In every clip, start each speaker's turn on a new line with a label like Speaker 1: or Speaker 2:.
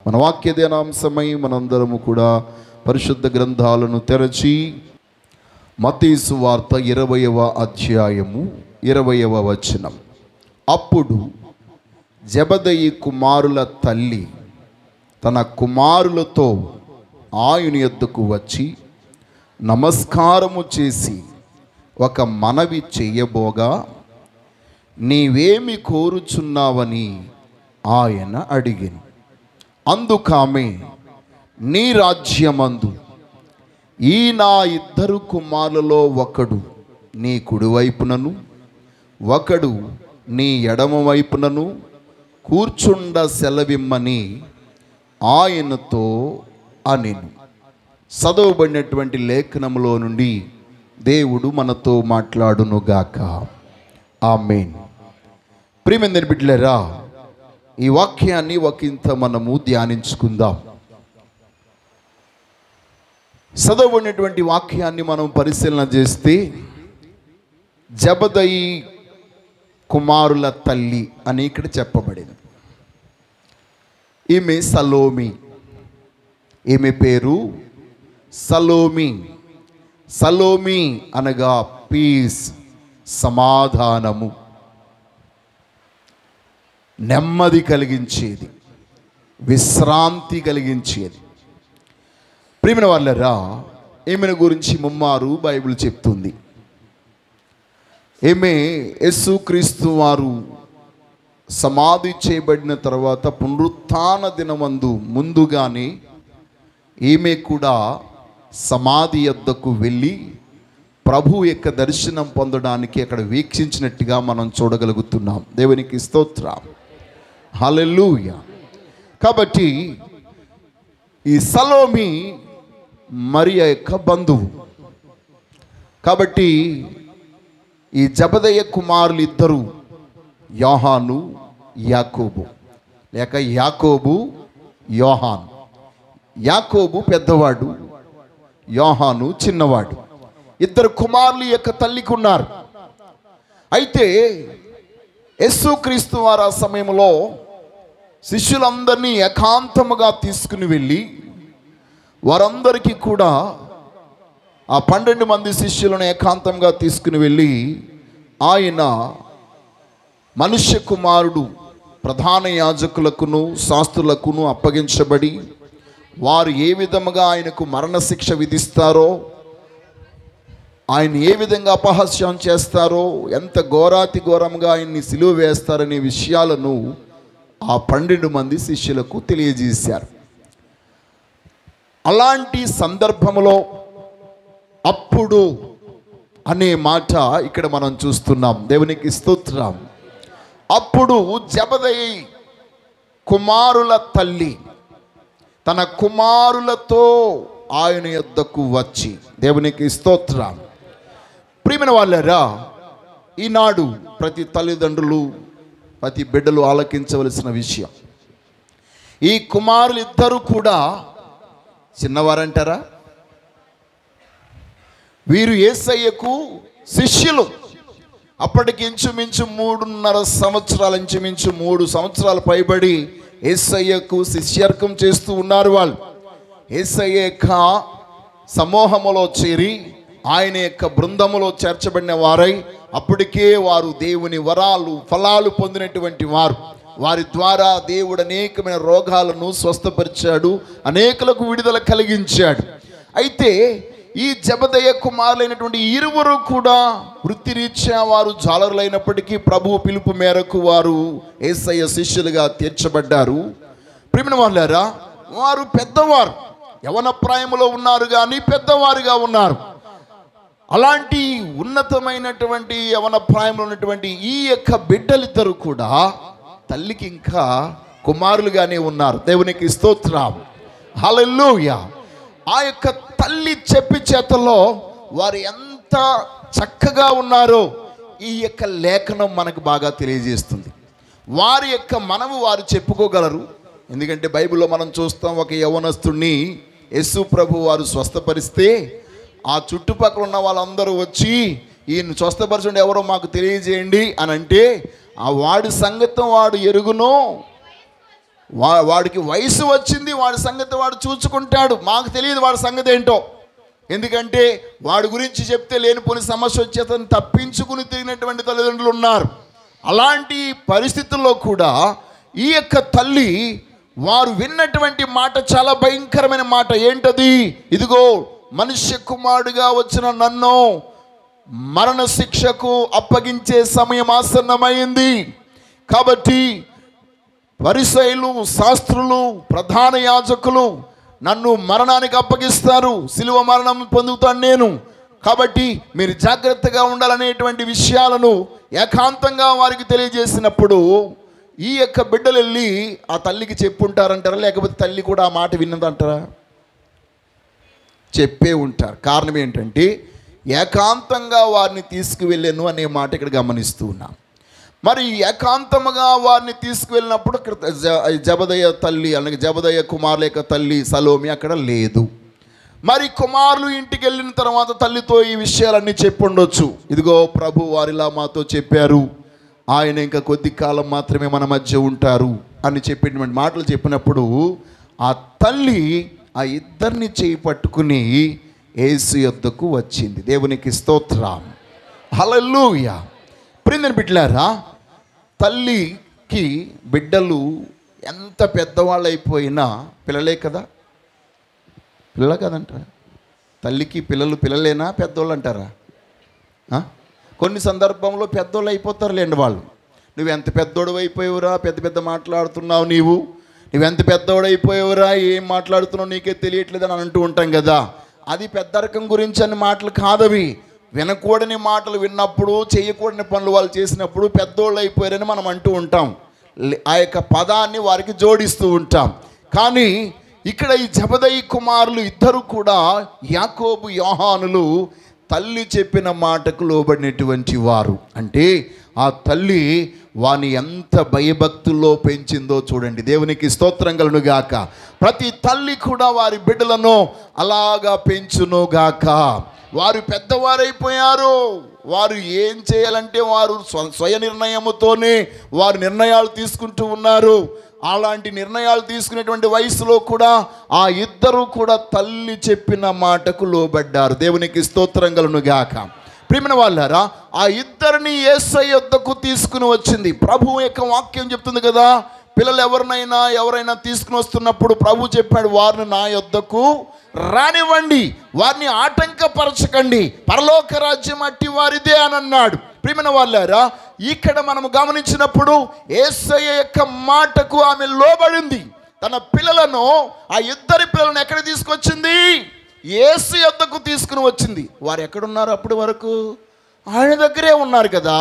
Speaker 1: మన వాక్య ధ్యానాంశమై మనందరము కూడా పరిశుద్ధ గ్రంథాలను తెరచి మత్తయి సువార్త 20వ అధ్యాయము 20వ వచనం. అప్పుడు జెబెదయి కుమారుల తల్లి తన కుమారులతో ఆయన యొద్దకు వచ్చి నమస్కారము చేసి ఒక మనవి చేయబోగా, నీవేమి కోరుచున్నావని ఆయన అడిగాను. అందుకామె, నీ రాజ్యమందు ఈ నా 2 కుమారులలో ఒకడు నీ కుడివైపునను ఒకడు నీ ఎడమ వైపునను కూర్చుండ సెలవిమ్మని ఆయనతో అనెను. చదవబడినటువంటి లేఖనములో నుండి దేవుడు మనతో మాట్లాడునుగాక. ఆమేన్. ప్రియమైన బిడ్డలారా, ఈ వాక్యాన్ని ఒకంత మనము ధ్యానించుకుందాం. చదవబడినటువంటి వాక్యాన్ని మనం పరిశీలన చేస్తే, జెబెదయి కుమారుల తల్లి అని ఇక్కడ చెప్పబడింది. ఈమె సలోమి. ఈమె పేరు సలోమి. సలోమి అనగా పీస్, సమాధానము, నెమ్మది కలిగించేది, విశ్రాంతి కలిగించేది. ప్రియమైన వాళ్ళరా, ఈమెను గురించి ముమ్మారు బైబిల్ చెప్తుంది. ఈమె యేసుక్రీస్తు వారు సమాధి చేయబడిన తర్వాత పునరుత్థాన దినమందు ముందుగానే ఈమె కూడా సమాధి యొద్దకు వెళ్ళి ప్రభు యొక్క దర్శనం పొందడానికి అక్కడ వీక్షించినట్టుగా మనం చూడగలుగుతున్నాం. దేవునికి స్తోత్రం. హల్లెలూయా. కాబట్టి ఈ సలోమి మరియా యొక్క బంధువు. కాబట్టి ఈ జెబెదయి కుమారులు ఇద్దరు యోహాను, యాకోబు, లేక యాకోబు యోహాను. యాకోబు పెద్దవాడు, యోహాను చిన్నవాడు. 2 కుమారులు యొక్క తల్లికి ఉన్నారు. అయితే యేసుక్రీస్తు వారు ఆ సమయంలో శిష్యులందరినీ ఏకాంతముగా తీసుకుని వెళ్ళి వారందరికీ కూడా ఆ 12 మంది శిష్యులను ఏకాంతంగా తీసుకుని వెళ్ళి ఆయన మనుష్య కుమారుడు ప్రధాన యాజకులకును శాస్త్రులకును అప్పగించబడి వారు ఏ విధముగా ఆయనకు మరణశిక్ష విధిస్తారో, ఆయన ఏ విధంగా అపహాస్యం చేస్తారో, ఎంత ఘోరాతి ఘోరంగా ఆయన్ని సిలువ వేస్తారనే విషయాలను ఆ 12 మంది శిష్యులకు తెలియజేశారు. అలాంటి సందర్భంలో అప్పుడు అనే మాట ఇక్కడ మనం చూస్తున్నాం. దేవునికి స్తోత్రం. అప్పుడు జెబెదయి కుమారుల తల్లి తన కుమారులతో ఆయన యొద్దకు వచ్చి, దేవునికి స్తోత్రం. ప్రియమైన వాళ్ళరా, ఈనాడు ప్రతి తల్లిదండ్రులు, ప్రతి బిడ్డలు ఆలకించవలసిన విషయం. ఈ కుమారులు ఇద్దరు కూడా చిన్నవారంటారా? వీరు యేసయ్యకు శిష్యులు. అప్పటికి ఇంచుమించు 3.5 సంవత్సరాలు, ఇంచుమించు 3 సంవత్సరాలు పైబడి యేసయ్యకు శిష్యర్కం చేస్తూ ఉన్నారు. వాళ్ళు యేసయ్య యొక్క సమూహములో చేరి ఆయన యొక్క బృందములో చేర్చబడిన వారై అప్పటికే వారు దేవుని వరాలు, ఫలాలు పొందినటువంటి వారు. వారి ద్వారా దేవుడు అనేకమైన రోగాలను స్వస్థపరిచాడు, అనేకులకు విడుదల కలిగించాడు. అయితే ఈ జెబెదయి కుమారులైనటువంటి 2 కూడా వృత్తిరీత్యా వారు జాలరులైనప్పటికీ ప్రభు పిలుపు మేరకు వారు యేసయ్య శిష్యులుగా తీర్చబడ్డారు. ప్రియమైన వాళ్ళారా, వారు పెద్దవారు, యవన ప్రాయములో ఉన్నారు కానీ పెద్దవారుగా ఉన్నారు. అలాంటి ఉన్నతమైనటువంటి యవన ప్రాయంలో ఉన్నటువంటి ఈ యొక్క బిడ్డలిద్దరు కూడా తల్లికి ఇంకా కుమారులుగానే ఉన్నారు. దేవునికి స్తోత్రం. హల్లెలూయా. ఆ యొక్క తల్లి చెప్పి చేతల్లో వారు ఎంత చక్కగా ఉన్నారో ఈ యొక్క లేఖనం మనకు బాగా తెలియజేస్తుంది. వారి యొక్క మనము వారు చెప్పుకోగలరు. ఎందుకంటే బైబిల్లో మనం చూస్తాం, ఒక యవనస్తుడిని యేసు ప్రభు వారు స్వస్థపరిస్తే ఆ చుట్టుపక్కల ఉన్న వాళ్ళందరూ వచ్చి ఈయన స్వస్థపరచండి, ఎవరో మాకు తెలియజేయండి అని అంటే ఆ వాడి సంగతం వాడు ఎరుగును, వాడికి వయసు వచ్చింది, వాడి సంగతి వాడు చూసుకుంటాడు. మాకు తెలియదు వాడి సంగతి ఏంటో. ఎందుకంటే వాడి గురించి చెప్తే లేనిపోని సమస్య వచ్చేతను తప్పించుకుని తిరిగినటువంటి తల్లిదండ్రులు ఉన్నారు. అలాంటి పరిస్థితుల్లో కూడా ఈ యొక్క తల్లి వారు విన్నటువంటి మాట చాలా భయంకరమైన మాట. ఏంటది? ఇదిగో మనుష్య కుమారుడిగా వచ్చిన నన్ను మరణ శిక్షకు అప్పగించే సమయం ఆసన్నమైంది. కాబట్టి పరిసయ్యులు, శాస్త్రులు, ప్రధాన యాజకులు నన్ను మరణానికి అప్పగిస్తారు, సిలువ మరణం పొందుతాను నేను. కాబట్టి మీరు జాగ్రత్తగా ఉండాలనేటువంటి విషయాలను ఏకాంతంగా వారికి తెలియజేసినప్పుడు ఈ యొక్క బిడ్డలు వెళ్ళి ఆ తల్లికి చెప్పుంటారంటారా, లేకపోతే తల్లి కూడా ఆ మాట విన్నదంటారా? చెప్పే ఉంటారు. కారణం ఏంటంటే ఏకాంతంగా వారిని తీసుకువెళ్ళాను అనే మాట ఇక్కడ గమనిస్తూ ఉన్నాం. మరి ఏకాంతముగా వారిని తీసుకువెళ్ళినప్పుడు జబదయ్య తల్లి అలాగే జబదయ్య కుమారుల యొక్క తల్లి సలోమి అక్కడ లేదు. మరి కుమారులు ఇంటికి వెళ్ళిన తర్వాత తల్లితో ఈ విషయాలన్నీ చెప్పుండొచ్చు. ఇదిగో ప్రభు వారిలా మాతో చెప్పారు, ఆయన ఇంకా కొద్ది కాలం మాత్రమే మన మధ్య ఉంటారు అని చెప్పినటువంటి మాటలు చెప్పినప్పుడు ఆ తల్లి ఆ ఇద్దరిని చేయి పట్టుకుని యేసు యొద్దకు వచ్చింది. దేవునికి స్తోత్రం, హల్లెలూయా. ప్రియమైన బిడ్డలారా, తల్లికి బిడ్డలు ఎంత పెద్దవాళ్ళు అయిపోయినా పిల్లలే కదా. పిల్లలు కదంటారా? తల్లికి పిల్లలు పిల్లలేనా, పెద్దోళ్ళు అంటారా? కొన్ని సందర్భంలో పెద్దోళ్ళు అయిపోతారు లేండి వాళ్ళు. నువ్వెంత పెద్దోడు అయిపోయావురా, పెద్ద పెద్ద మాట్లాడుతున్నావు, నువ్వెంత పెద్దోడు అయిపోయావురా, ఏం మాట్లాడుతున్నావు నీకే తెలియట్లేదు అని అంటూ ఉంటాం కదా. అది పెద్దరకం గురించి అని మాటలు కాదవి. వినకూడని మాటలు విన్నప్పుడు, చేయకూడని పనులు వాళ్ళు చేసినప్పుడు పెద్దోళ్ళు అయిపోయారని మనం అంటూ ఉంటాం. ఆ యొక్క పదాన్ని వారికి జోడిస్తూ ఉంటాం. కానీ ఇక్కడ ఈ జబదయి కుమారులు ఇద్దరు కూడా యాకోబు, యోహానులు తల్లి చెప్పిన మాటకు లోబడినటువంటి వారు. అంటే ఆ తల్లి వాని ఎంత భయభక్తుల్లో పెంచిందో చూడండి. దేవునికి స్తోత్రం కలుగునుగాక. ప్రతి తల్లి కూడా వారి బిడ్డలను అలాగా పెంచునుగాక. వారు పెద్దవారైపోయారు. వారు ఏం చేయాలంటే వారు స్వయ నిర్ణయముతోనే వారు నిర్ణయాలు తీసుకుంటూ ఉన్నారు. అలాంటి నిర్ణయాలు తీసుకునేటువంటి వయసులో కూడా ఆ ఇద్దరు కూడా తల్లి చెప్పిన మాటకు లోబడ్డారు. దేవునికి స్తోత్రం కలుగునుగాక. ప్రియమైన వాళ్ళారా, ఆ ఇద్దరిని యేసయ్య యొద్దకు తీసుకుని వచ్చింది. ప్రభు యొక్క వాక్యం చెప్తుంది కదా, పిల్లలు ఎవరైనా తీసుకుని వస్తున్నప్పుడు ప్రభు చెప్పాడు, వారిని నా యొద్దకు రానివ్వండి, వారిని ఆటంకపరచకండి, పరలోక రాజ్యం అట్టి వారిదే అని అన్నాడు. ప్రియమైన వాళ్ళారా, ఇక్కడ మనం గమనించినప్పుడు యేసయ్య యొక్క మాటకు ఆమె లోబడింది. తన పిల్లలను, ఆ ఇద్దరి పిల్లలను ఎక్కడ తీసుకొచ్చింది? యేసు యొద్దకు తీసుకుని వచ్చింది. వారు ఎక్కడున్నారు? అప్పటి వరకు ఆయన దగ్గరే ఉన్నారు కదా,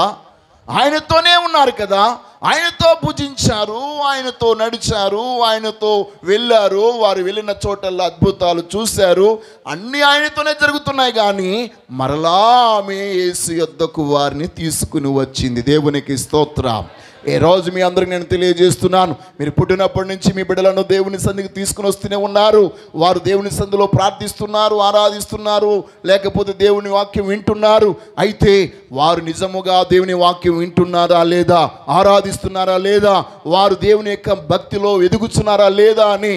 Speaker 1: ఆయనతోనే ఉన్నారు కదా. ఆయనతో భుజించారు, ఆయనతో నడిచారు, ఆయనతో వెళ్ళారు. వారు వెళ్ళిన చోటల్లో అద్భుతాలు చూశారు. అన్నీ ఆయనతోనే జరుగుతున్నాయి. కానీ మరలా ఆమె యేసు యొద్దకు వారిని తీసుకుని వచ్చింది. దేవునికి స్తోత్రం. ఈ రోజు మీ అందరికి నేను తెలియజేస్తున్నాను, మీరు పుట్టినప్పటి నుంచి మీ బిడ్డలను దేవుని సన్నిధికి తీసుకుని వస్తూనే ఉన్నారు. వారు దేవుని సన్నిధిలో ప్రార్థిస్తున్నారు, ఆరాధిస్తున్నారు, లేకపోతే దేవుని వాక్యం వింటున్నారు. అయితే వారు నిజముగా దేవుని వాక్యం వింటున్నారా లేదా, ఆరాధిస్తున్నారా లేదా, వారు దేవుని యొక్క భక్తిలో ఎదుగుతున్నారా లేదా అని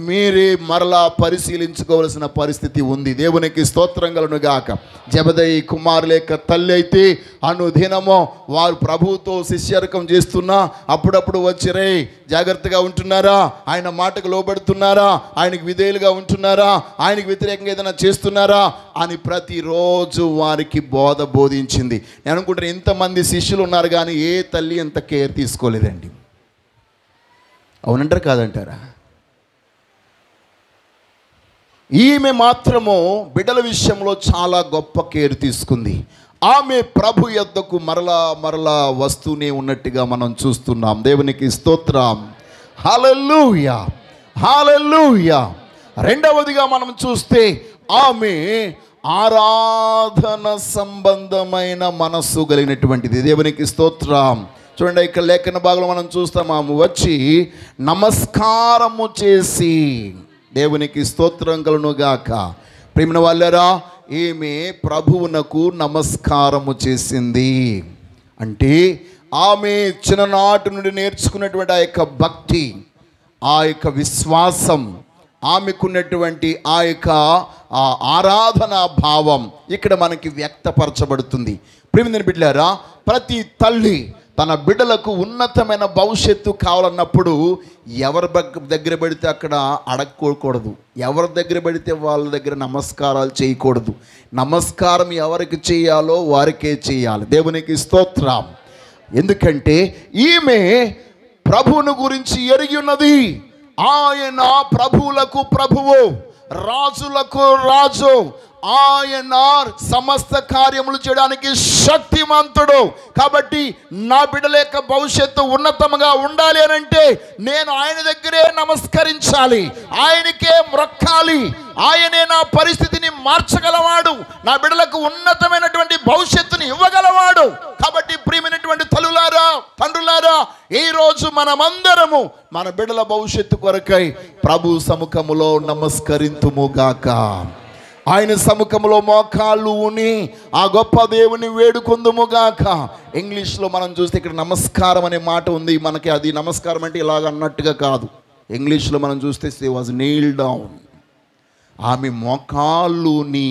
Speaker 1: మీరే మరలా పరిశీలించుకోవాల్సిన పరిస్థితి ఉంది. దేవునికి స్తోత్రం కలుగునుగాక. జబదయి కుమారుల యొక్క తల్లి అయితే అనుదినమో వారు ప్రభువుతో శిష్యరకం చేస్తున్నా అప్పుడప్పుడు వచ్చిరే జాగ్రత్తగా ఉంటున్నారా, ఆయన మాటకు లోబడుతున్నారా, ఆయనకు విధేయులుగా ఉంటున్నారా, ఆయనకు వ్యతిరేకంగా ఏదైనా చేస్తున్నారా అని ప్రతిరోజు వారికి బోధించింది. నేను అనుకుంటున్నాను, ఇంతమంది శిష్యులు ఉన్నారు కానీ ఏ తల్లి ఎంత కేర్ తీసుకోలేదండి. అవునంటారు కాదంటారా? ఈమె మాత్రము బిడ్డల విషయంలో చాలా గొప్ప కేర్ తీసుకుంది. ఆమె ప్రభు యొద్దకు మరలా వస్తూనే ఉన్నట్టుగా మనం చూస్తున్నాం. దేవునికి స్తోత్రం, హల్లెలూయా, హల్లెలూయా. రెండవదిగా మనం చూస్తే ఆమె ఆరాధన సంబంధమైన మనస్సు కలిగినటువంటిది. దేవునికి స్తోత్రం. చూడండి, ఇక్కడ లేఖన భాగంలో మనం చూస్తాం, ఆమె వచ్చి నమస్కారము చేసి, దేవునికి స్తోత్రం కలుగునుగాక. ప్రియమైన వాళ్ళారా, ఈమె ప్రభువునకు నమస్కారము చేసింది. అంటే ఆమె చిన్ననాటి నుండి నేర్చుకున్నటువంటి ఆ యొక్క భక్తి, ఆ యొక్క విశ్వాసం, ఆమెకున్నటువంటి ఆ యొక్క ఆరాధనా భావం ఇక్కడ మనకి వ్యక్తపరచబడుతుంది. ప్రియమైన బిడ్డలారా, ప్రతి తల్లి తన బిడ్డలకు ఉన్నతమైన భవిష్యత్తు కావాలన్నప్పుడు ఎవరి దగ్గర పెడితే అక్కడ అడగకూడదు, ఎవరి దగ్గర పెడితే వాళ్ళ దగ్గర నమస్కారాలు చేయకూడదు. నమస్కారం ఎవరికి చేయాలో వారికే చేయాలి. దేవునికి స్తోత్రం. ఎందుకంటే ఈమె ప్రభువును గురించి ఎరిగి ఉన్నది. ఆయన ప్రభువులకు ప్రభువు, రాజులకు రాజు. ఆయన సమస్త కార్యములు చేయడానికి శక్తిమంతుడు. కాబట్టి నా బిడ్డల యొక్క భవిష్యత్తు ఉన్నతంగా ఉండాలి అని అంటే నేను ఆయన దగ్గరే నమస్కరించాలి, ఆయనకే మ్రొక్కాలి. ఆయనే నా పరిస్థితిని మార్చగలవాడు, నా బిడ్డలకు ఉన్నతమైనటువంటి భవిష్యత్తుని ఇవ్వగలవాడు. కాబట్టి ప్రియమైనటువంటి తల్లులారా, తండ్రులారా, ఈరోజు మనమందరము మన బిడ్డల భవిష్యత్తు కొరకై ప్రభు సముఖములో నమస్కరింతుముగాక. ఆయన సముఖంలో మోకాళ్ళు ఊని ఆ గొప్ప దేవుని వేడుకొందుముగాక. ఇంగ్లీష్లో మనం చూస్తే ఇక్కడ నమస్కారం అనే మాట ఉంది. మనకి అది నమస్కారం అంటే ఇలాగ అన్నట్టుగా కాదు. ఇంగ్లీష్లో మనం చూస్తే షీ వాజ్ నీల్ డౌన్. ఆమె మోకాళ్ళుని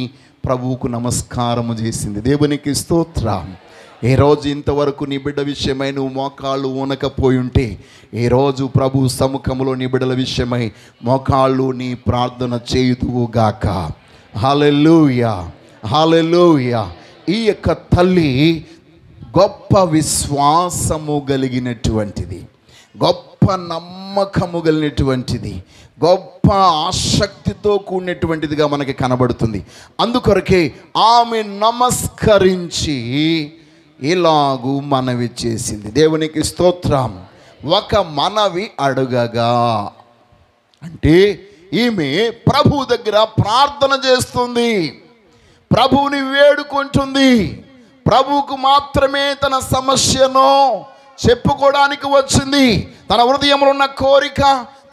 Speaker 1: ప్రభువుకు నమస్కారము చేసింది. దేవునికి స్తోత్రం. ఏ రోజు ఇంతవరకు నీ బిడ్డ విషయమై నువ్వు మోకాళ్ళు ఊనకపోయి ఉంటే ఈరోజు ప్రభు సముఖంలో నీ బిడ్డల విషయమై మోకాళ్ళు నీ ప్రార్థన చేయుదువుగాక. హల్లెలూయా, హల్లెలూయా. ఈ యొక్క తల్లి గొప్ప విశ్వాసము కలిగినటువంటిది, గొప్ప నమ్మకము కలిగినటువంటిది, గొప్ప ఆసక్తితో కూడినటువంటిదిగా మనకి కనబడుతుంది. అందుకొరకే ఆమె నమస్కరించి ఇలాగూ మనవి చేసింది. దేవునికి స్తోత్రం. ఒక మనవి అడుగగా అంటే ఈమె ప్రభు దగ్గర ప్రార్థన చేస్తుంది, ప్రభువుని వేడుకుంటుంది. ప్రభువుకు మాత్రమే తన సమస్యను చెప్పుకోవడానికి వచ్చింది. తన హృదయంలో ఉన్న కోరిక,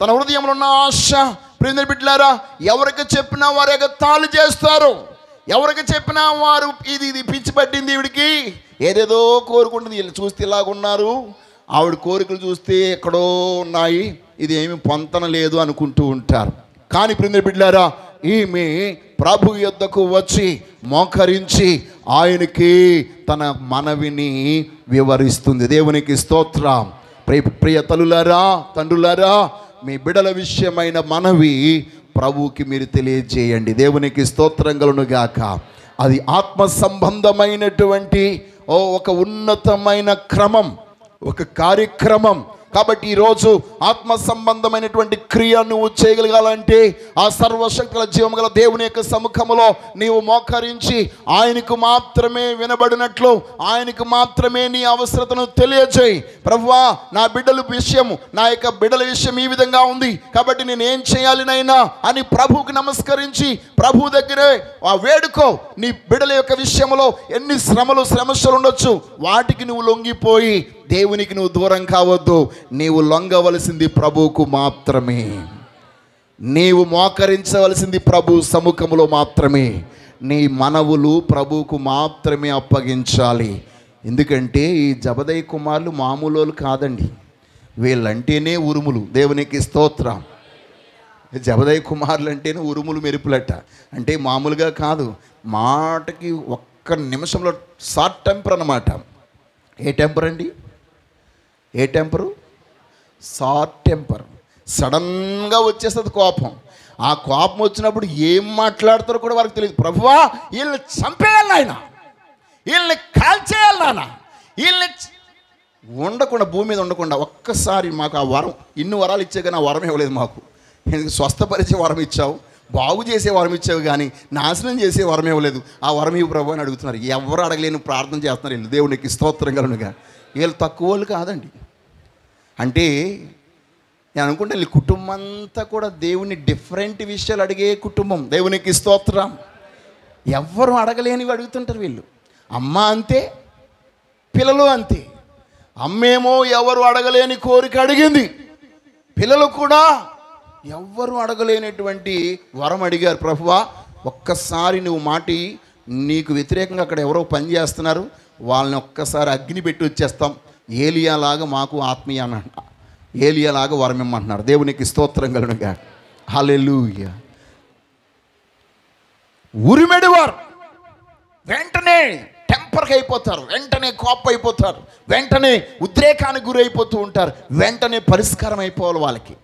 Speaker 1: తన హృదయంలో ఉన్న ఆశ. ప్రియమైన బిడ్డలారా, ఎవరికి చెప్పినా వారు ఎగతాళి చేస్తారు. ఎవరికి చెప్పినా వారు ఇది పిచ్చి పట్టింది ఈవిడికి, ఏదేదో కోరుకుంటుంది. వీళ్ళు చూస్తే ఇలాగున్నారు, ఆవిడ కోరికలు చూస్తే ఎక్కడో ఉన్నాయి, ఇది ఏమి పొంతన లేదు అనుకుంటూ ఉంటారు. కానీ ప్రియమైన బిడ్డలారా, ఈమె ప్రభు యొద్దకు వచ్చి మోకరించి ఆయనకి తన మనవిని వివరిస్తుంది. దేవునికి స్తోత్రం. ప్రియ తల్లులారా, తండ్రులారా, మీ బిడ్డల విషయమైన మనవి ప్రభువుకి మీరు తెలియజేయండి. దేవునికి స్తోత్రం కలుగునుగాక. అది ఆత్మ సంబంధమైనటువంటి ఒక ఉన్నతమైన క్రమం, ఒక కార్యక్రమం. కాబట్టి ఈరోజు ఆత్మ సంబంధమైనటువంటి క్రియ నువ్వు చేయగలగాలంటే ఆ సర్వశక్తుల జీవం గల దేవుని యొక్క సముఖంలో నీవు మోకరించి ఆయనకు మాత్రమే వినబడినట్లు, ఆయనకు మాత్రమే నీ అవసరతను తెలియజేయి. ప్రభువా, నా బిడ్డల విషయం, నా యొక్క బిడ్డల విషయం ఈ విధంగా ఉంది, కాబట్టి నేనేం చేయాలి నైనా అని ప్రభువుకి నమస్కరించి ప్రభు దగ్గరే ఆ వేడుకో. నీ బిడ్డల యొక్క విషయంలో ఎన్ని సమస్యలు ఉండొచ్చు, వాటికి నువ్వు లొంగిపోయి దేవునికి నువ్వు దూరం కావద్దు. నీవు లొంగవలసింది ప్రభువుకు మాత్రమే, నీవు మోకరించవలసింది ప్రభు సముఖంలో మాత్రమే. నీ మనవులు ప్రభువుకు మాత్రమే అప్పగించాలి. ఎందుకంటే ఈ జబదయి కుమారులు మామూలు కాదండి, వీళ్ళంటేనే ఉరుములు. దేవునికి స్తోత్రం. జబదయి కుమారులు అంటేనే ఉరుములు మెరుపులట. అంటే మామూలుగా కాదు, మాటకి ఒక్క నిమిషంలో షార్ట్ టెంపర్ అన్నమాట. ఏ టెంపర్ అండి? ఏ టెంపరు? Short temper. సడన్గా వచ్చేస్తుంది కోపం. ఆ కోపం వచ్చినప్పుడు ఏం మాట్లాడతారో కూడా వారికి తెలియదు. ప్రభువా, వీళ్ళని చంపేయాలి నాయన, వీళ్ళని కాల్చేయాలి నాన్న, వీళ్ళని ఉండకుండా, భూమి మీద ఉండకుండా. ఒక్కసారి మాకు ఆ వరం, ఇన్ని వరాలు ఇచ్చే కానీ ఆ వరం ఇవ్వలేదు మాకు. స్వస్థపరిచే వరం ఇచ్చావు, బాగు చేసే వరం ఇచ్చావు, కానీ నాశనం చేసే వరం ఇవ్వలేదు. ఆ వరం ఇవి ప్రభు అని అడుగుతున్నారు. ఎవరు అడగలేని ప్రార్థన చేస్తున్నారు వీళ్ళు. దేవునికి స్తోత్రం కలుగునుగా. వీళ్ళు తక్కువ వాళ్ళు కాదండి. అంటే నేను అనుకుంటే వీళ్ళ కుటుంబం అంతా కూడా దేవుని డిఫరెంట్ విషయాలు అడిగే కుటుంబం. దేవునికి స్తోత్రం. ఎవ్వరు అడగలేనివి అడుగుతుంటారు వీళ్ళు. అమ్మ అంతే, పిల్లలు అంతే. అమ్మేమో ఎవరు అడగలేని కోరిక అడిగింది, పిల్లలు కూడా ఎవ్వరు అడగలేనటువంటి వరం అడిగారు. ప్రభువా, ఒక్కసారి నువ్వు మాటి, నీకు వ్యతిరేకంగా అక్కడ ఎవరో పని చేస్తున్నారు, వాళ్ళని ఒక్కసారి అగ్ని పెట్టి వచ్చేస్తాం, ఏలియాలాగా మాకు ఆత్మీయ ఏలియాలాగా వరం ఇమ్మంటున్నారు. దేవునికి స్తోత్రం కలుగునుగా. హల్లెలూయా. ఉరిమెడివారు వెంటనే టెంపర్గా అయిపోతారు, వెంటనే కోపం అయిపోతారు, వెంటనే ఉద్రేకానికి గురి అయిపోతూ ఉంటారు, వెంటనే పరిష్కారం అయిపోవాలి వాళ్ళకి.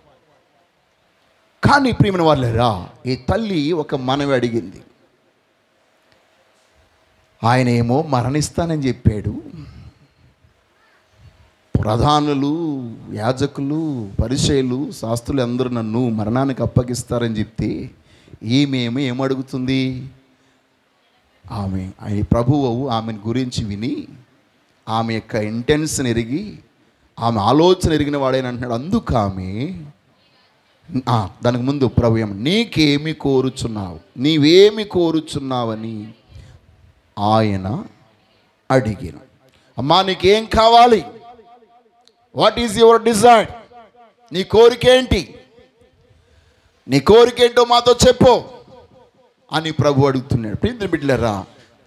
Speaker 1: కానీ ప్రియమైన వాళ్ళరా, ఈ తల్లి ఒక మనవి అడిగింది. ఆయన ఏమో మరణిస్తానని చెప్పాడు, ప్రధానులు, యాజకులు, పరిసయ్యులు, శాస్త్రులు అందరూ నన్ను మరణానికి అప్పగిస్తారని చెప్తే ఈమెమో ఏమడుగుతుంది? ఆమె ప్రభువు ఆమెను గురించి విని ఆమె యొక్క ఇంటెన్షన్ ఎరిగి ఆమె ఆలోచన ఎరిగిన వాడైన అంటున్నాడు. అందుకు ఆమె దానికి ముందు ప్రభు ఏమో నీకేమి కోరుచున్నావు, నీవేమి కోరుచున్నావని ఆయన అడిగాను. అమ్మా నీకేం కావాలి? What is your desire? నీ కోరిక ఏంటి? నీ కోరిక ఏంటో మాతో చెప్పు అని ప్రభు అడుగుతున్నాడు. ప్రియమైన బిడ్డలారా,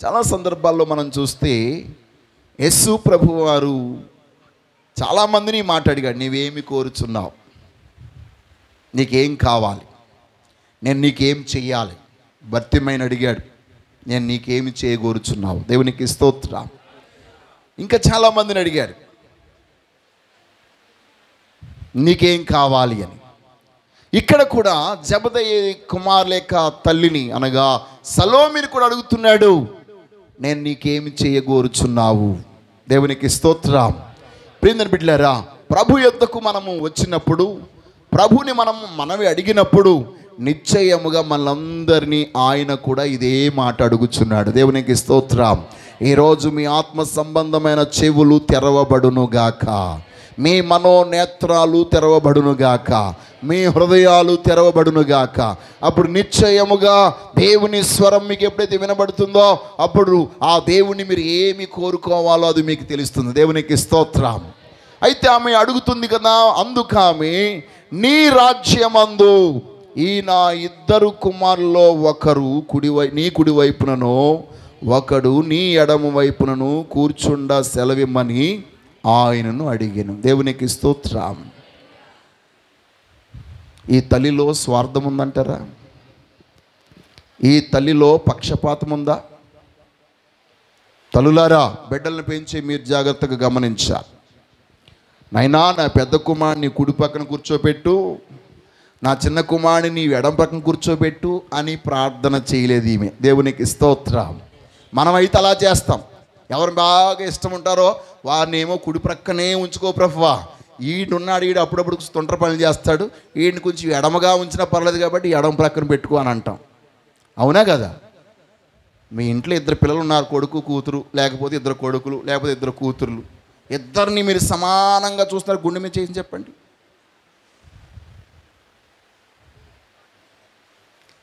Speaker 1: చాలా సందర్భాల్లో మనం చూస్తే యేసు ప్రభు వారు చాలామందిని మాట అడిగాడు. నీవేమి కోరుచున్నావు? నీకేం కావాలి? నేను నీకేం చెయ్యాలి? భర్తిమైన అడిగాడు, నేను నీకేమి చేయగోరుచున్నావు? దేవునికి స్తోత్రం. ఇంకా చాలామందిని అడిగాడు, నీకేం కావాలి అని. ఇక్కడ కూడా జెబెదయి కుమారుల యొక్క తల్లిని అనగా సలోమిని కూడా అడుగుతున్నాడు, నేను నీకేమి చేయగోరుచున్నావు? దేవునికి స్తోత్రం. ప్రియమైన బిడ్డలారా, ప్రభు యొద్దకు మనము వచ్చినప్పుడు, ప్రభుని మనవి అడిగినప్పుడు నిశ్చయముగా మనందరినీ ఆయన కూడా ఇదే మాట అడుగుచున్నాడు. దేవునికి స్తోత్రం. ఈరోజు మీ ఆత్మ సంబంధమైన చెవులు తెరవబడునుగాక, మీ మనోనేత్రాలు తెరవబడునుగాక, మీ హృదయాలు తెరవబడునుగాక. అప్పుడు నిశ్చయముగా దేవుని స్వరం మీకు ఎప్పుడైతే వినబడుతుందో అప్పుడు ఆ దేవుని మీరు ఏమి కోరుకోవాలో అది మీకు తెలుస్తుంది. దేవునికి స్తోత్రం. అయితే ఆమె అడుగుతుంది కదా, అందుకు ఆమె నీ రాజ్యమందు ఈ నా ఇద్దరు కుమారుల్లో ఒకరు నీ కుడి వైపునను ఒకడు నీ ఎడమ వైపునను కూర్చుండా సెలవిమ్మని ఆయనను అడిగాను. దేవునికి స్తోత్రం. ఈ తల్లిలో స్వార్థం ఉందంటారా? ఈ తల్లిలో పక్షపాతం ఉందా? తల్లులారా, బిడ్డలను పెంచి మీరు జాగ్రత్తగా గమనించాలి. నైనా నా పెద్ద కుమారుని కుడి పక్కన కూర్చోబెట్టు, నా చిన్న కుమారుని నీ ఎడం పక్కన కూర్చోబెట్టు అని ప్రార్థన చేయలేదు ఈమె. దేవునికి స్తోత్రం. మనమైతే అలా చేస్తాం. ఎవరు బాగా ఇష్టం ఉంటారో వారిని ఏమో కుడి ప్రక్కనే ఉంచుకో ప్రభువా, ఈడున్నాడు, ఈడు అప్పుడప్పుడు తొంటర పనులు చేస్తాడు, ఈయన కొంచెం ఎడమగా ఉంచినా పర్లేదు కాబట్టి ఎడమ ప్రక్కన పెట్టుకో అని అంటాం. అవునా కదా? మీ ఇంట్లో ఇద్దరు పిల్లలు ఉన్నారు, కొడుకు కూతురు, లేకపోతే ఇద్దరు కొడుకులు, లేకపోతే ఇద్దరు కూతురులు, ఇద్దరిని మీరు సమానంగా చూస్తారు, గుండె మీద చేసి చెప్పండి.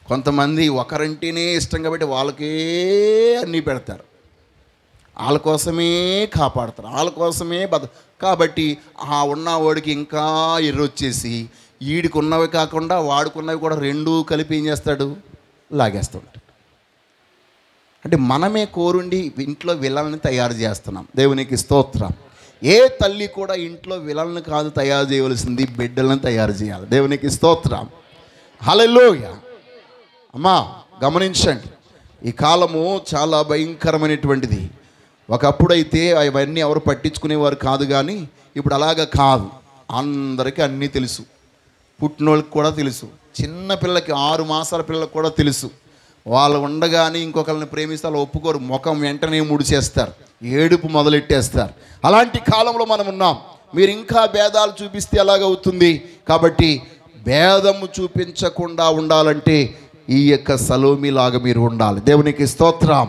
Speaker 1: కొంతమంది ఒకరింటినే ఇష్టం కాబట్టి వాళ్ళకే అన్నీ పెడతారు, వాళ్ళ కోసమే కాపాడతారు, వాళ్ళ కోసమే కాబట్టి ఆ ఉన్నవాడికి ఇంకా ఎర్రొచ్చేసి వీడికి ఉన్నవి కాకుండా వాడుకున్నవి కూడా రెండూ కలిపి ఏం చేస్తాడు? లాగేస్తూ ఉంటాడు. అంటే మనమే కోరుండి ఇంట్లో విలల్ని తయారు చేస్తున్నాం. దేవునికి స్తోత్రం. ఏ తల్లి కూడా ఇంట్లో విలల్ని కాదు తయారు చేయవలసింది, బిడ్డలను తయారు చేయాలి. దేవునికి స్తోత్రం. హల్లెలూయా. అమ్మా గమనించండి, ఈ కాలము చాలా భయంకరమైనటువంటిది. ఒకప్పుడైతే అవన్నీ ఎవరు పట్టించుకునేవారు కాదు, కానీ ఇప్పుడు అలాగా కాదు. అందరికీ అన్నీ తెలుసు, పుట్టినోళ్ళకి కూడా తెలుసు, చిన్న పిల్లలకి 6 మాసాల పిల్లలకు కూడా తెలుసు. వాళ్ళు ఉండగానే ఇంకొకరిని ప్రేమిస్తే వాళ్ళు ఒప్పుకోరు, ముఖం వెంటనే ముడిచేస్తారు, ఏడుపు మొదలెట్టేస్తారు. అలాంటి కాలంలో మనం ఉన్నాం. మీరు ఇంకా భేదాలు చూపిస్తే ఎలాగవుతుంది? కాబట్టి భేదము చూపించకుండా ఉండాలంటే ఈ యొక్క సలోమిలాగా మీరు ఉండాలి. దేవునికి స్తోత్రం.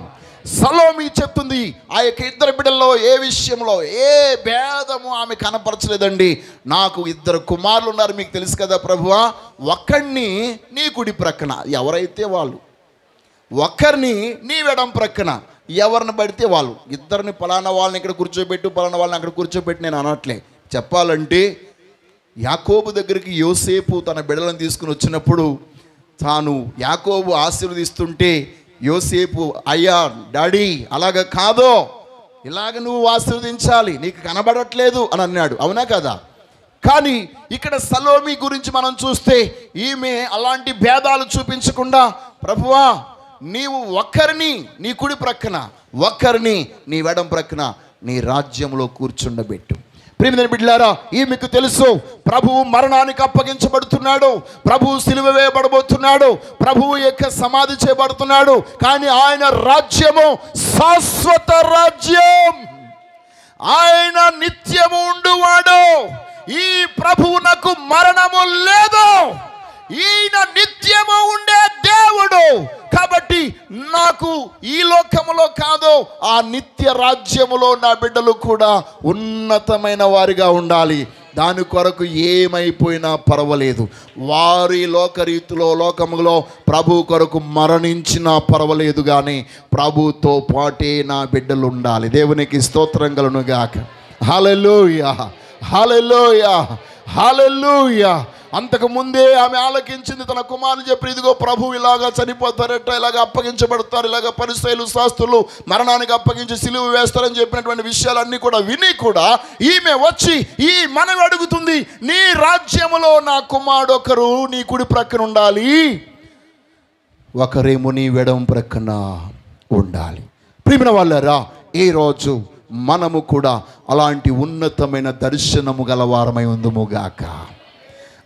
Speaker 1: సలోమి చెప్తుంది, ఆ యొక్క ఇద్దరు బిడ్డల్లో ఏ విషయంలో ఏ భేదము ఆమె కనపరచలేదండి. నాకు 2 కుమారులు ఉన్నారు, మీకు తెలుసు కదా ప్రభువా, ఒక్కడిని నీ కుడి ప్రక్కన, ఎవరైతే వాళ్ళు, ఒక్కరిని నీ ఎడం ప్రక్కన, ఎవరిని పడితే వాళ్ళు, ఇద్దరిని పలానా వాళ్ళని ఇక్కడ కూర్చోబెట్టు, పలానా వాళ్ళని అక్కడ కూర్చోబెట్టి నేను అనట్లే. చెప్పాలంటే యాకోబు దగ్గరికి యోసేపు తన బిడ్డలను తీసుకుని వచ్చినప్పుడు తాను యాకోబు ఆశీర్వదిస్తుంటే యోసేపు, అయ్యా డాడీ అలాగ కాదో, ఇలాగ నువ్వు ఆశీర్వదించాలి, నీకు కనబడట్లేదు అని అన్నాడు. అవునా కదా? కానీ ఇక్కడ సలోమి గురించి మనం చూస్తే ఈమె అలాంటి భేదాలు చూపించకుండా, ప్రభువా నీవు ఒక్కరిని నీ కుడి ప్రక్కన, ఒక్కరిని నీ ఎడం ప్రక్కన నీ రాజ్యంలో కూర్చుండబెట్టు. ప్రియమైన బిడ్డలారా, ఈమెకు తెలుసు ప్రభువు మరణానికి అప్పగించబడుతున్నాడు, ప్రభువు సిలువ వేయబడబోతున్నాడు, ప్రభువు యొక్క సమాధి చేయబడుతున్నాడు. కానీ ఆయన రాజ్యము శాశ్వత రాజ్యం, ఆయన నిత్యము ఉండువాడు. ఈ ప్రభువునకు మరణము లేదు, ఈయన నిత్యము ఉండే దేవుడు. కాబట్టి నాకు ఈ లోకములో కాదు, ఆ నిత్య రాజ్యములో నా బిడ్డలు కూడా ఉన్నతమైన వారిగా ఉండాలి. దాని కొరకు ఏమైపోయినా పర్వాలేదు, వారి లోకరీతిలో లోకములో ప్రభు కొరకు మరణించినా పర్వాలేదు, కానీ ప్రభుతో పాటే నా బిడ్డలు ఉండాలి. దేవునికి స్తోత్రం కలుగును గాక. హల్లెలూయా, హల్లెలూయా, హల్లెలూయా. అంతకు ముందే ఆమె ఆలకించింది. తన కుమారుని చెప్పి, ఇదిగో ప్రభు ఇలాగా చనిపోతారట, ఇలాగ అప్పగించబడతారు, ఇలాగ పరిసయ్యులు శాస్త్రులు మరణానికి అప్పగించి సిలువ వేస్తారని చెప్పినటువంటి విషయాలన్నీ కూడా విని కూడా ఈమె వచ్చి ఈ మనవి అడుగుతుంది, నీ రాజ్యములో నా కుమారుడు ఒకరు నీ కుడి ప్రక్కన ఉండాలి, ఒకరేమో నీ ఎడమ ప్రక్కన ఉండాలి. ప్రియమైన వాళ్ళారా, ఈరోజు మనము కూడా అలాంటి ఉన్నతమైన దర్శనము గలవారమై ఉందుముగాక.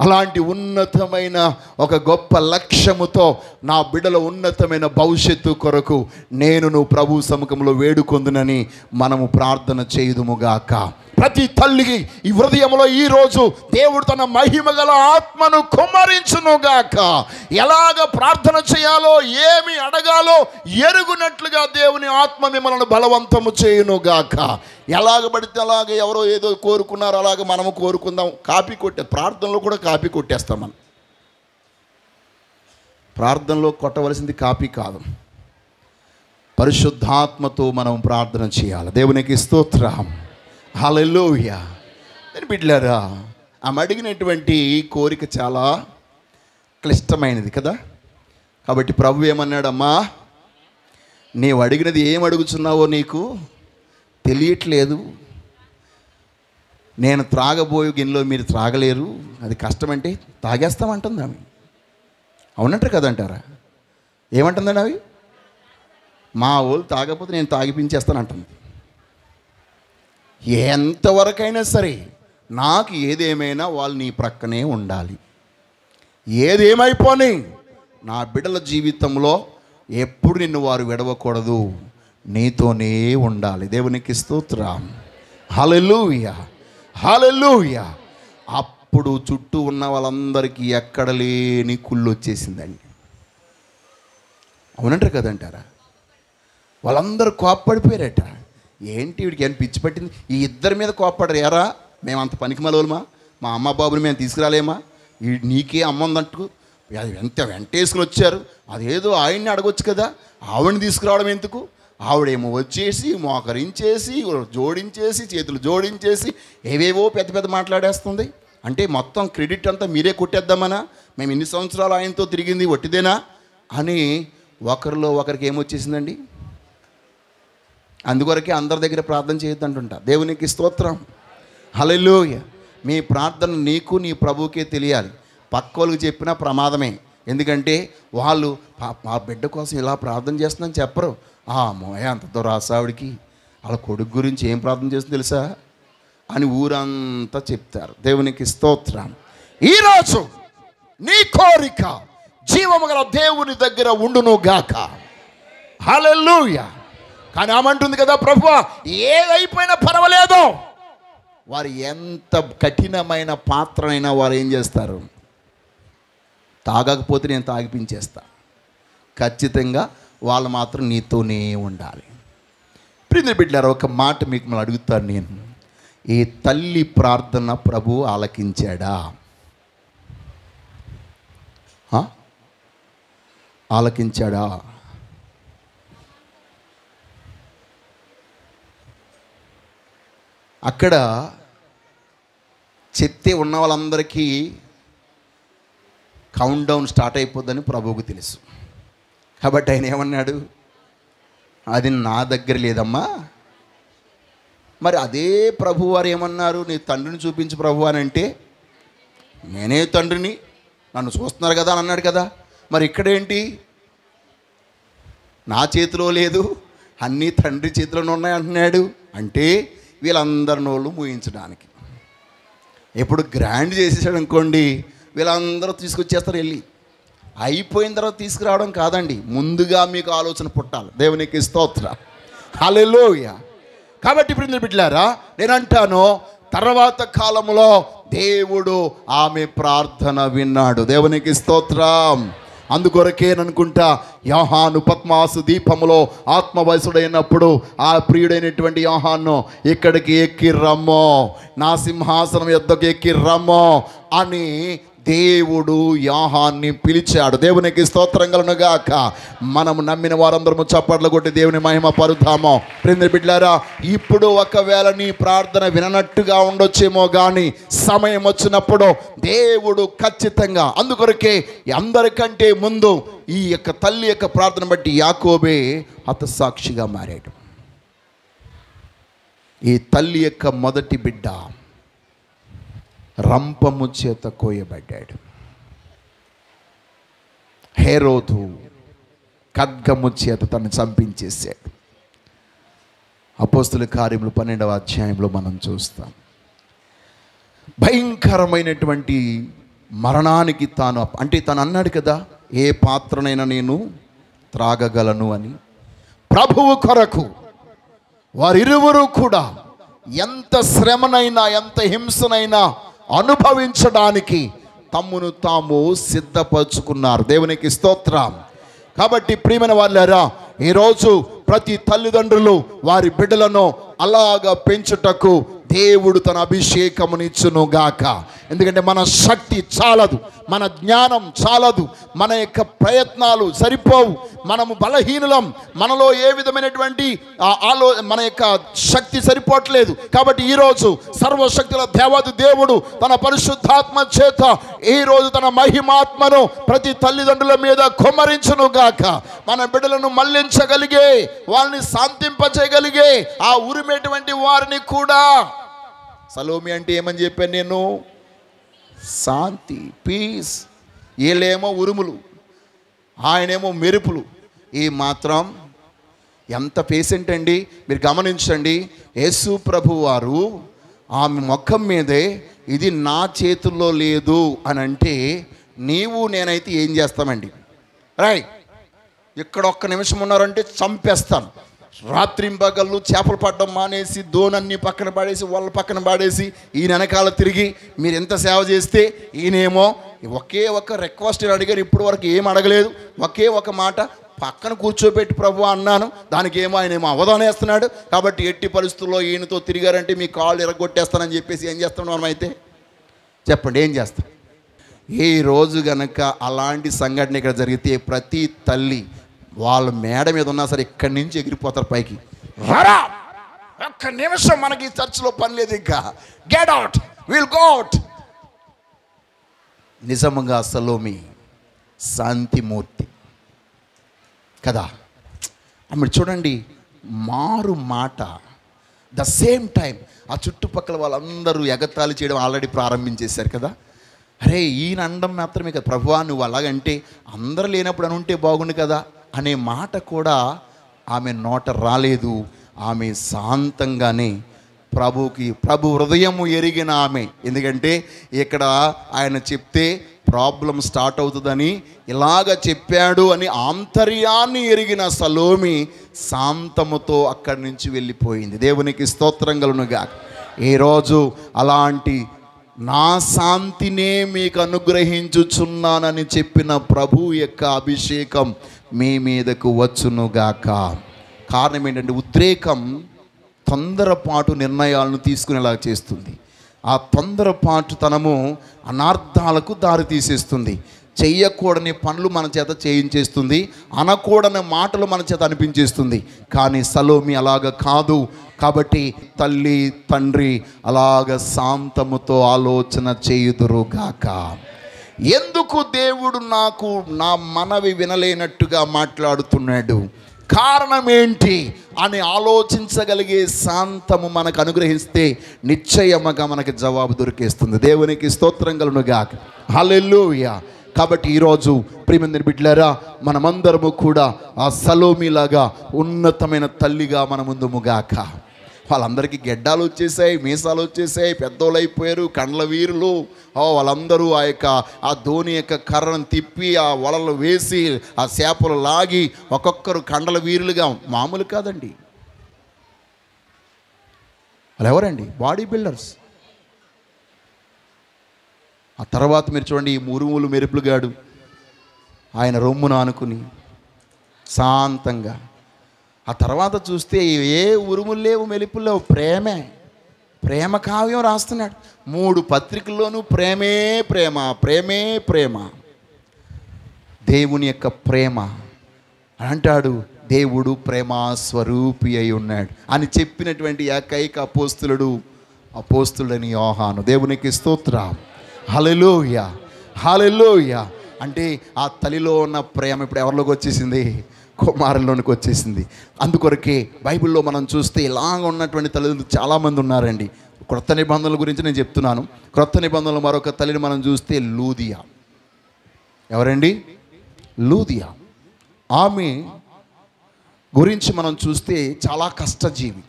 Speaker 1: అలాంటి ఉన్నతమైన ఒక గొప్ప లక్ష్యముతో నా బిడ్డల ఉన్నతమైన భవిష్యత్తు కొరకు నేను ప్రభు సముఖంలో వేడుకొందునని మనము ప్రార్థన చేయుదుముగాక. ప్రతి తల్లికి ఈ హృదయంలో ఈరోజు దేవుడు తన మహిమ గల ఆత్మను కుమ్మరించునుగాక. ఎలాగ ప్రార్థన చేయాలో, ఏమి అడగాలో ఎరుగునట్లుగా దేవుని ఆత్మ మిమ్మల్ని బలవంతము చేయునుగాక. ఎలాగ పడితే అలాగే ఎవరో ఏదో కోరుకున్నారు అలాగ మనము కోరుకుందాం. కాపీ కొట్టే ప్రార్థనలో కూడా కాపీ కొట్టేస్తాం. మనం ప్రార్థనలో కొట్టవలసింది కాపీ కాదు, పరిశుద్ధాత్మతో మనం ప్రార్థన చేయాలి. దేవునికి స్తోత్రం, హల్లెలూయా. నేను బిడ్డలారా, ఆమె అడిగినటువంటి కోరిక చాలా క్లిష్టమైనది కదా. కాబట్టి ప్రభు ఏమన్నాడమ్మా, నీవు అడిగినది ఏం అడుగుతున్నావో నీకు తెలియట్లేదు, నేను త్రాగబోయే గిన్నెలో మీరు త్రాగలేరు, అది కష్టమంటే తాగేస్తామంటుంది ఆమె. అవునంటారు కదంటారా? ఏమంటుందండి అవి? మా వాళ్ళు తాగకపోతే నేను తాగిపించేస్తానంటుంది. ఎంతవరకైనా సరే నాకు ఏదేమైనా వాళ్ళు నీ ప్రక్కనే ఉండాలి. ఏదేమైపోని నా బిడ్డల జీవితంలో ఎప్పుడు నిన్ను వారు విడవకూడదు, నీతోనే ఉండాలి. దేవునికి స్తోత్రం, హల్లెలూయా, హల్లెలూయా. అప్పుడు చుట్టూ ఉన్న వాళ్ళందరికీ ఎక్కడ లేని కుళ్ళు వచ్చేసిందండి. అవునంటారు కదంటారా? వాళ్ళందరూ కోప్పడిపోయారట. ఏంటి వీడికి ఏమైనా పిచ్చి పట్టింది, ఈ ఇద్దరి మీద కోప్పడరు. ఎరా మేము అంత పనికి మలవలమా, మా అమ్మ బాబుని మేము తీసుకురాలేమా, నీకే అమ్మ ఉందంటూ అది వెంటేసుకుని వచ్చారు. అదేదో ఆయన్ని అడగొచ్చు కదా, ఆవిడని తీసుకురావడం ఎందుకు? ఆవిడేమో వచ్చేసి మోకరించేసి జోడించేసి చేతులు జోడించేసి ఏవేవో పెద్ద పెద్ద మాట్లాడేస్తుంది. అంటే మొత్తం క్రెడిట్ అంతా మీరే కొట్టేద్దామనా, మేము ఇన్ని సంవత్సరాలు ఆయనతో తిరిగింది ఒట్టిదేనా అని ఒకరిలో ఒకరికి ఏమొచ్చేసిందండి. అందుకొరకే అందరి దగ్గర ప్రార్థన చేయొద్దంటుంటా. దేవునికి స్తోత్రం, హల్లెలూయా. మీ ప్రార్థన నీకు నీ ప్రభువుకే తెలియాలి. పక్కోళ్ళకి చెప్పినా ప్రమాదమే. ఎందుకంటే వాళ్ళు మా బిడ్డ కోసం ఇలా ప్రార్థన చేస్తుందని చెప్పరు. మోయ అంత దురాసావిడికి వాళ్ళ కొడుకు గురించి ఏం ప్రార్థన చేస్తుందో తెలుసా అని ఊరంతా చెప్తారు. దేవునికి స్తోత్రం. ఈరోజు నీ కోరిక జీవము గల దేవుని దగ్గర ఉండును గాక. హల్లెలూయా. కానీ ఆమంటుంది కదా, ప్రభువా ఏదైపోయినా పర్వాలేదు, వారు ఎంత కఠినమైన పాత్రనైనా వారు ఏం చేస్తారు, తాగకపోతే నేను తాగిపించేస్తా, ఖచ్చితంగా వాళ్ళు మాత్రం నీతోనే ఉండాలి. ప్రియమైన బిడ్డలారా, ఒక మాట మీకు మనం అడుగుతాను నేను, ఈ తల్లి ప్రార్థన ప్రభు ఆలకించాడా? ఆలకించాడా? అక్కడ చెప్తే ఉన్న వాళ్ళందరికీ కౌంట్ డౌన్ స్టార్ట్ అయిపోద్దని ప్రభువుకు తెలుసు. కాబట్టి ఆయన ఏమన్నాడు, అది నా దగ్గర లేదమ్మా. మరి అదే ప్రభువారు ఏమన్నారు, నీ తండ్రిని చూపించు ప్రభు అని అంటే నేనే తండ్రిని, నన్ను చూస్తున్నారు కదా అని అన్నాడు కదా. మరి ఇక్కడేంటి, నా చేతిలో లేదు, అన్నీ తండ్రి చేతిలోనే ఉన్నాయి అంటున్నాడు. అంటే వీళ్ళందరి నోళ్ళు మూయించడానికి. ఎప్పుడు గ్రాండ్ చేసేసాడు అనుకోండి, వీళ్ళందరూ తీసుకొచ్చేస్తారు. వెళ్ళి అయిపోయిన తర్వాత తీసుకురావడం కాదండి, ముందుగా మీకు ఆలోచన పుట్టాలి. దేవునికి స్తోత్రం, హల్లెలూయా. కాబట్టి ఇప్పుడు బిడ్డలారా, నేను అంటాను, తర్వాత కాలంలో దేవుడు ఆమె ప్రార్థన విన్నాడు. దేవునికి స్తోత్రం. అందుకొరకేననుకుంటా యోహాను పద్మాసు దీపములో ఆత్మవయసుడైనప్పుడు ఆ ప్రియుడైనటువంటి యోహాను ఇక్కడికి ఎక్కి రమ్మో, నా సింహాసనం యొద్దకు ఎక్కి రమ్మో అని దేవుడు యోహాన్ని పిలిచాడు. దేవునికి స్తోత్రం కలుగునుగాక. మనము నమ్మిన వారందరము చప్పట్లు కొట్టి దేవుని మహిమ పరుద్దాము. ప్రియ బిడ్డలారా, ఇప్పుడు ఒకవేళ నీ ప్రార్థన విననట్టుగా ఉండొచ్చేమో, కానీ సమయం వచ్చినప్పుడు దేవుడు ఖచ్చితంగా, అందుకొరకే అందరికంటే ముందు ఈ యొక్క తల్లి యొక్క ప్రార్థన బట్టి యాకోబే హతసాక్షిగా మారాడు. ఈ తల్లి యొక్క మొదటి బిడ్డ రంపము చేత కోయబడ్డాడు. హేరోదు ఖడ్గము చేత తను చంపించేశాడు. అపోస్తుల కార్యములు 12వ అధ్యాయంలో మనం చూస్తాం. భయంకరమైనటువంటి మరణానికి తాను, అంటే తను అన్నాడు కదా, ఏ పాత్రనైనా నేను త్రాగగలను అని. ప్రభువు కొరకు వారిరువురు కూడా ఎంత శ్రమనైనా ఎంత హింసనైనా అనుభవించడానికి తమ్మును తాము సిద్ధపరచుకున్నారు. దేవునికి స్తోత్రం. కాబట్టి ప్రియమైన వాళ్ళారా, ఈరోజు ప్రతి తల్లిదండ్రులు వారి బిడ్డలను అలాగా పెంచుటకు దేవుడు తన అభిషేకమునిచ్చును గాక. ఎందుకంటే మన శక్తి చాలదు, మన జ్ఞానం చాలదు, మన యొక్క ప్రయత్నాలు సరిపోవు, మనము బలహీనులం, మనలో ఏ విధమైనటువంటి మన యొక్క శక్తి సరిపోవట్లేదు. కాబట్టి ఈరోజు సర్వశక్తుల దేవాది దేవుడు తన పరిశుద్ధాత్మ చేత ఈరోజు తన మహిమాత్మను ప్రతి తల్లిదండ్రుల మీద కుమ్మరించును గాక. మన బిడ్డలను మళ్లించగలిగే, వాళ్ళని శాంతింపచేయగలిగే, ఆ ఉరిమేటువంటి వారిని కూడా, సలోమి అంటే ఏమని చెప్పాను నేను, శాంతి, పీస్. వీళ్ళేమో ఉరుములు, ఆయనేమో మెరుపులు. ఈ మాత్రం ఎంత పేషెంట్ అండి. మీరు గమనించండి, యేసు ప్రభు వారు ఆమె ముఖం మీదే ఇది నా చేతుల్లో లేదు అని అంటే, నీవు నేనైతే ఏం చేస్తామండి? రైట్, ఇక్కడ ఒక్క నిమిషం ఉన్నారంటే చంపేస్తాను. రాత్రింపగళ్ళు చేపలు పట్టడం మానేసి, దోనన్ని పక్కన పాడేసి, వాళ్ళ పక్కన పాడేసి, ఈయన వెనకాల తిరిగి మీరు ఎంత సేవ చేస్తే, ఈయనేమో ఒకే ఒక రిక్వెస్ట్ అడిగారు, ఇప్పటి వరకు ఏం అడగలేదు, ఒకే ఒక మాట, పక్కన కూర్చోబెట్టి ప్రభు అన్నాను, దానికి ఏమో ఆయన ఏమో అవధానేస్తున్నాడు. కాబట్టి ఎట్టి పరిస్థితుల్లో ఈయనతో తిరిగారంటే మీ కాళ్ళు ఎరగొట్టేస్తానని చెప్పేసి ఏం చేస్తాం మనమైతే? చెప్పండి, ఏం చేస్తాం? ఈ రోజు గనక అలాంటి సంఘటన ఇక్కడ జరిగితే ప్రతి తల్లి వాళ్ళ మేడ మీద ఉన్నా సరే ఇక్కడి నుంచి ఎగిరిపోతారు పైకి. రారా, ఒక్క నిమిషం మనకి చర్చిలో పని లేదు, ఇంకా get out, will go out. నిజంగా సలోమి శాంతిమూర్తి కదా. ఆమె చూడండి, మారు మాట, ద సేమ్ టైం ఆ చుట్టుపక్కల వాళ్ళందరూ ఎగతాళి చేయడం ఆల్రెడీ ప్రారంభించేశారు కదా. అరే, ఈయన అండం మాత్రమే కదా, ప్రభువా నువ్వు అలాగంటే అందరూ లేనప్పుడు అని ఉంటే బాగుండు కదా అనే మాట కూడా ఆమె నోట రాలేదు. ఆమె శాంతంగానే ప్రభు హృదయము ఎరిగిన ఆమె. ఎందుకంటే ఇక్కడ ఆయన చెప్తే ప్రాబ్లం స్టార్ట్ అవుతుందని ఇలాగ చెప్పాడు అని ఆంతర్యాన్ని ఎరిగిన సలోమి శాంతముతో అక్కడి నుంచి వెళ్ళిపోయింది. దేవునికి స్తోత్రం కలుగునుగా. ఈరోజు అలాంటి నా శాంతినే మీకు అనుగ్రహించుచున్నానని చెప్పిన ప్రభు యొక్క అభిషేకం మీ మీదకు వచ్చునుగాక. కారణం ఏంటంటే, ఉద్రేకం తొందరపాటు నిర్ణయాలను తీసుకునేలా చేస్తుంది. ఆ తొందరపాటుతనము అనార్థాలకు దారి తీసేస్తుంది. చెయ్యకూడని పనులు మన చేత చేయించేస్తుంది, అనకూడని మాటలు మన చేత అనిపించేస్తుంది. కానీ సలోమి అలాగ కాదు. కాబట్టి తల్లి తండ్రి అలాగ శాంతముతో ఆలోచన చేయుదురుగాక. ఎందుకు దేవుడు నాకు నా మనవి వినలేనట్టుగా మాట్లాడుతున్నాడు? కారణం ఏంటి అని ఆలోచించగలిగే శాంతము మనకు అనుగ్రహిస్తే నిశ్చయముగా మనకి జవాబు దొరికేస్తుంది. దేవునికి స్తోత్రం కలుగునుగాక. హల్లెలూయా. కాబట్టి ఈరోజు ప్రియమైన బిడ్డలారా, మనమందరము కూడా ఆ సలోమిలాగా ఉన్నతమైన తల్లిగా మన ముందుముగాక. వాళ్ళందరికీ గెడ్డాలు వచ్చేసాయి, మీసాలు వచ్చేసాయి, పెద్దోళ్ళు అయిపోయారు, కండ్ల వీరులు. వాళ్ళందరూ ఆ ధోని యొక్క కర్రను తిప్పి ఆ వలలు వేసి ఆ చేపలు లాగి ఒక్కొక్కరు కండల వీరులుగా. మామూలు కాదండి వాళ్ళు. ఎవరండి? Body builders. ఆ తర్వాత మీరు చూడండి, ఈ మురుములు మెరుపులుగాడు ఆయన రొమ్మును ఆనుకుని శాంతంగా. ఆ తర్వాత చూస్తే ఏ ఉరుములు లేవు, మెలుపులు లేవు, ప్రేమ కావ్యం రాస్తున్నాడు. 3 పత్రికల్లోనూ ప్రేమే ప్రేమ, ప్రేమే ప్రేమ, దేవుని యొక్క ప్రేమ అంటాడు. దేవుడు ప్రేమ స్వరూపి అయి ఉన్నాడు అని చెప్పినటువంటి ఏకైక అపోస్తులుడని యోహాను. దేవునికి స్తోత్రం. హల్లెలూయా, హల్లెలూయా. అంటే ఆ తల్లిలో ఉన్న ప్రేమ ఇప్పుడు ఎవరిలోకి వచ్చేసింది? కుమారుల్లోనికి వచ్చేసింది. అందుకొరకే బైబిల్లో మనం చూస్తే ఇలాగ ఉన్నటువంటి తల్లిదండ్రులు చాలామంది ఉన్నారండి. క్రొత్త నిబంధనల గురించి నేను చెప్తున్నాను. క్రొత్త నిబంధనలు మరొక తల్లిని మనం చూస్తే లూదియా. ఎవరండి? లూదియా. ఆమె గురించి మనం చూస్తే చాలా కష్టజీవి,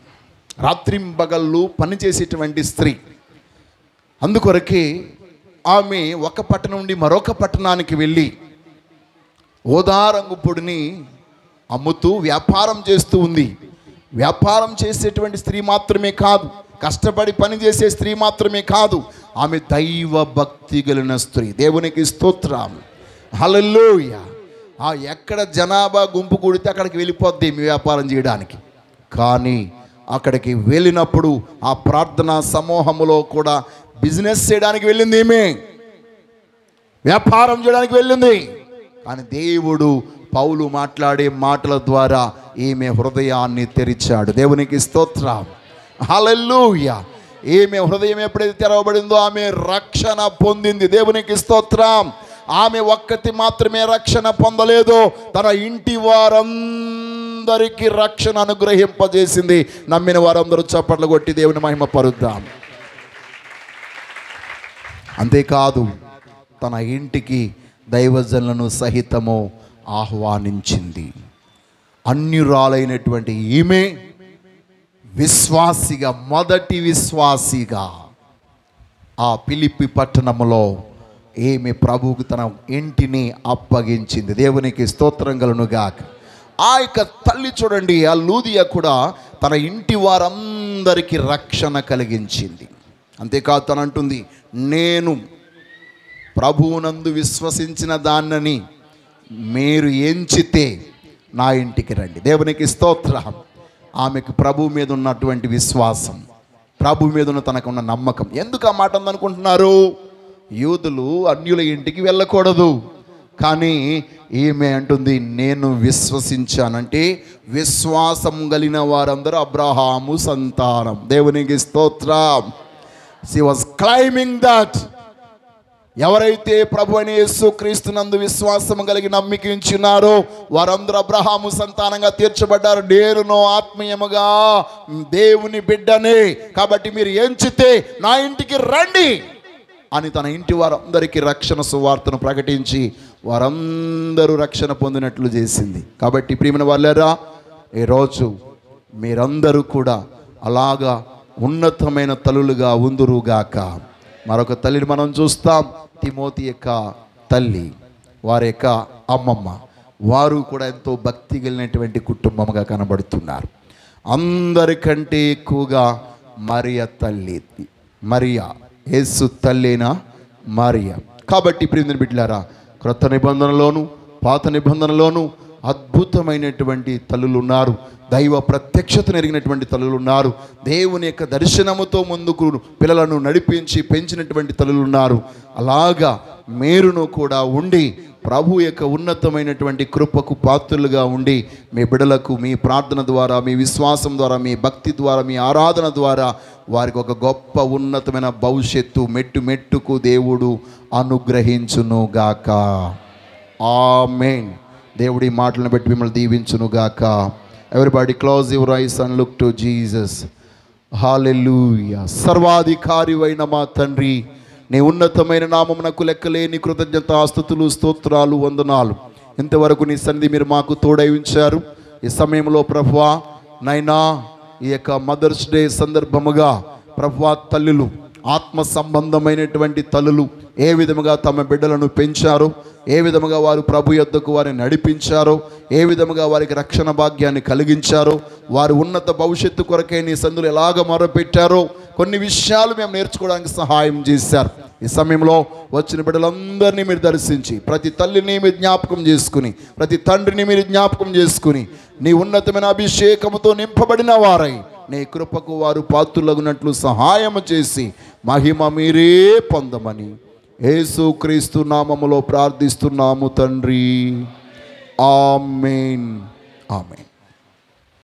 Speaker 1: రాత్రింబగళ్ళు పనిచేసేటువంటి స్త్రీ. అందుకొరకే ఆమె ఒక పట్టణం నుండి మరొక పట్టణానికి వెళ్ళి ఓదారంగు పొడిని అమ్ముతూ వ్యాపారం చేస్తూ ఉంది. వ్యాపారం చేసేటువంటి స్త్రీ మాత్రమే కాదు, కష్టపడి పనిచేసే స్త్రీ మాత్రమే కాదు, ఆమె దైవ భక్తి కలిగిన స్త్రీ. దేవునికి స్తోత్రం. హల్లెలూయా. ఎక్కడ జనాభా గుంపు కూడితే అక్కడికి వెళ్ళిపోద్ది మీ వ్యాపారం చేయడానికి. కానీ అక్కడికి వెళ్ళినప్పుడు ఆ ప్రార్థనా సమూహములో కూడా బిజినెస్ చేయడానికి వెళ్ళింది, ఏమే వ్యాపారం చేయడానికి వెళ్ళింది. కానీ దేవుడు పౌలు మాట్లాడే మాటల ద్వారా ఈమె హృదయాన్ని తెరిచాడు. దేవునికి స్తోత్రం. హల్లెలూయా. ఈమె హృదయం ఎప్పుడైతే తెరవబడిందో ఆమె రక్షణ పొందింది. దేవునికి స్తోత్రం. ఆమె ఒక్కటి మాత్రమే రక్షణ పొందలేదు, తన ఇంటి వారందరికీ రక్షణ అనుగ్రహింపజేసింది. నమ్మిన వారందరూ చప్పట్లు కొట్టి దేవుని మహిమ పరుద్దాం. అంతేకాదు, తన ఇంటికి దైవజనులను సహితము ఆహ్వానించింది. అన్యురాలైనటువంటి ఈమె విశ్వాసిగా, మొదటి విశ్వాసిగా ఆ ఫిలిప్పి పట్టణములో ఈమె ప్రభువుకు తన ఇంటిని అప్పగించింది. దేవునికి స్తోత్రం కలుగునుగాక. ఆ యొక్క తల్లి చూడండి, ఆ లూదియా కూడా తన ఇంటి వారందరికీ రక్షణ కలిగించింది. అంతేకాదు, తను అంటుంది, నేను ప్రభువునందు విశ్వసించిన దాన్నని మీరు ఎంచితే నా ఇంటికి రండి. దేవునికి స్తోత్రం. ఆమెకు ప్రభు మీద ఉన్నటువంటి విశ్వాసం, ప్రభు మీద ఉన్న తనకున్న నమ్మకం. ఎందుకు ఆ మాట ఉందనుకుంటున్నారు? యూదులు అన్యుల ఇంటికి వెళ్ళకూడదు, కానీ ఈమె అంటుంది, నేను విశ్వసించానంటే విశ్వాసం కలిగిన వారందరూ అబ్రహాము సంతానం. దేవునికి స్తోత్రం. She was claiming that ఎవరైతే ప్రభు అయిన యేసుక్రీస్తునందు విశ్వాసము కలిగి నమ్మిక ఉంచున్నారో వారందరూ అబ్రహాము సంతానంగా తీర్చబడ్డారు. నేను ఆత్మీయముగా దేవుని బిడ్డనే, కాబట్టి మీరు ఎంచితే నా ఇంటికి రండి అని తన ఇంటి వారందరికీ రక్షణ సువార్తను ప్రకటించి వారందరూ రక్షణ పొందినట్లు చేసింది. కాబట్టి ప్రియమైన వాళ్ళారా, ఈరోజు మీరందరూ కూడా అలాగా ఉన్నతమైన తల్లులుగా ఉందురుగాక. మరొక తల్లిని మనం చూస్తాం, తిమోతి యొక్క తల్లి, వారి యొక్క అమ్మమ్మ. వారు కూడా ఎంతో భక్తి కలిగినటువంటి కుటుంబంగా కనబడుతున్నారు. అందరికంటే ఎక్కువగా మరియ తల్లి, మరియా యేసు తల్లినా మరియా. కాబట్టి ప్రియమైన బిడ్డలారా, క్రొత్త నిబంధనలోను పాత నిబంధనలోను అద్భుతమైనటువంటి తల్లులు ఉన్నారు. దైవ ప్రత్యక్షతను ఎరిగినటువంటి తల్లులు ఉన్నారు. దేవుని యొక్క దర్శనముతో ముందుకు పిల్లలను నడిపించి పెంచినటువంటి తల్లులు ఉన్నారు. అలాగా మీరును కూడా ఉండి ప్రభు యొక్క ఉన్నతమైనటువంటి కృపకు పాత్రులుగా ఉండి మీ బిడ్డలకు మీ ప్రార్థన ద్వారా, మీ విశ్వాసం ద్వారా, మీ భక్తి ద్వారా, మీ ఆరాధన ద్వారా వారికి ఒక గొప్ప ఉన్నతమైన భవిష్యత్తు మెట్టు మెట్టుకు దేవుడు అనుగ్రహించునుగాక. ఆమేన్. దేవుడి మాటలను బట్టి మిమ్మల్ని దీవించునుగాక. Everybody close your eyes and look to Jesus. Hallelujah. సర్వాధికారివైన మా తండ్రి, నీ ఉన్నతమైన నామమునకు లెక్కలేని కృతజ్ఞతాస్తుతులు, స్తోత్రాలు, వందనాలు. ఇంతవరకు నీ సన్నిధి మీరు మాకు తోడై ఉంచారు. ఈ సమయంలో ప్రభువా నైనా ఈ యొక్క మదర్స్ డే సందర్భముగా ప్రభువా తల్లులు, ఆత్మ సంబంధమైనటువంటి తల్లులు ఏ విధముగా తమ బిడ్డలను పెంచారో, ఏ విధముగా వారు ప్రభు యొద్దకు వారిని నడిపించారో, ఏ విధముగా వారికి రక్షణ భాగ్యాన్ని కలిగించారో, వారు ఉన్నత భవిష్యత్తు కొరకే నీ సందులు ఎలాగ మొరపెట్టారో కొన్ని విషయాలు మేము నేర్చుకోవడానికి సహాయం చేశారు. ఈ సమయంలో వచ్చిన బిడ్డలందరినీ మీరు దర్శించి ప్రతి తల్లిని మీరు జ్ఞాపకం చేసుకుని, ప్రతి తండ్రిని మీరు జ్ఞాపకం చేసుకుని, నీ ఉన్నతమైన అభిషేకముతో నింపబడిన వారై నీ కృపకు వారు పాత్రులగునట్లు సహాయము చేసి మహిమ మీరే పొందమని యేసుక్రీస్తు నామములో ప్రార్థిస్తున్నాము తండ్రి. ఆమేన్. ఆమేన్.